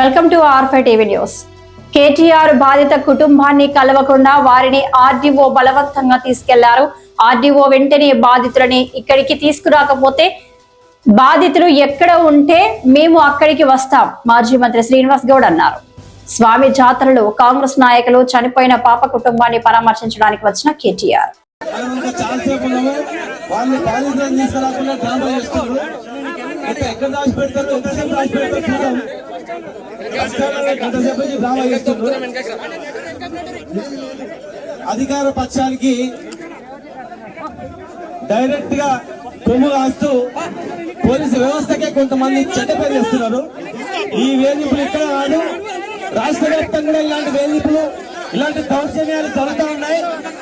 Welcome to R five TV news. KTR బాధిత కుటుంబాన్ని కలవకుండా వారిని ఆర్డీఓ బలవంతంగా తీసుకెళ్లారు. ఆర్డీఓ వెంటనే బాధితులని ఇక్కడికి తీసుకురాకపోతే బాధితులు ఎక్కడ ఉంటే మేము అక్కడికి వస్తాం, మాజీ మంత్రి శ్రీనివాస్ గౌడ్ అన్నారు. స్వామి జాతరలో కాంగ్రెస్ నాయకులు చనిపోయిన పాప కుటుంబాన్ని పరామర్శించడానికి వచ్చిన కేటీఆర్ అధికార పక్షానికి డైరెక్ట్ గా కొమ్ము కాస్తూ పోలీసు వ్యవస్థకే కొంతమంది చెడ్డ పేరు చేస్తున్నారు. ఈ వేధింపులు ఇక్కడ కాదు, రాష్ట్ర వ్యాప్తంగా ఇలాంటి వేధింపులు, ఇలాంటి దౌర్జన్యాలు జరుగుతూ ఉన్నాయి.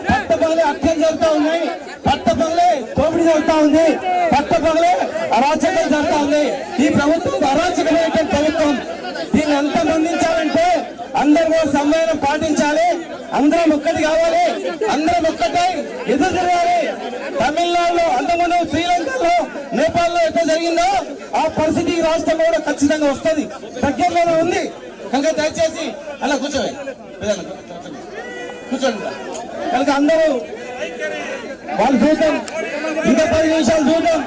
పట్టపగలే హత్యలు జరుగుతూ ఉన్నాయి, పట్టపగలే దోపిడీ జరుగుతూ ఉంది, పట్టపగలే అరాచకం జరుగుతూ ఉంది. ఈ ప్రభుత్వం అరాచకమైన ప్రభుత్వం. దీన్ని అంతా బంధించాలంటే అందరూ సమ్మేళనం పాటించాలి, అందరం ఒక్కటి కావాలి, అందరం ఒక్కటే ఎదురు తిరగాలి. తమిళనాడులో, అంతకుముందు శ్రీలంకలో, నేపాల్లో ఎట్లా జరిగిందో ఆ పరిస్థితి రాష్ట్రంలో కూడా ఖచ్చితంగా వస్తుంది, దగ్గరలోనే ఉంది. కనుక దయచేసి అలా కూర్చోండి, కనుక అందరూ వాళ్ళు చూద్దాం, ఇంకా 10 నిమిషాలు చూద్దాం,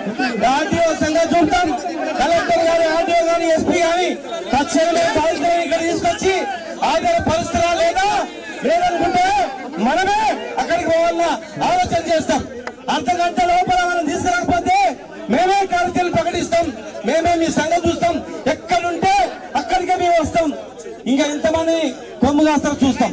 ఆర్టీఓ సంఘం చూద్దాం, కలెక్టర్ గాని, ఆర్టీఓ గాని, ఎస్పీ గాని తక్షణమే బాధితులను ఇక్కడ తీసుకొచ్చి ఆధార పరిస్థితులు లేదనుకుంటే మనమే అక్కడికి పోవాలన్న ఆలోచన చేస్తాం. అర్ధగంట లోపల మనం తీసుకురాకపోతే మేమే కార్యక్రమాలు ప్రకటిస్తాం, మేమే మీ సంఘం చూస్తాం, ఎక్కడుంటే అక్కడికే మేము వస్తాం. ఇంకా ఎంతమంది కొమ్ము కాస్తారో చూస్తాం.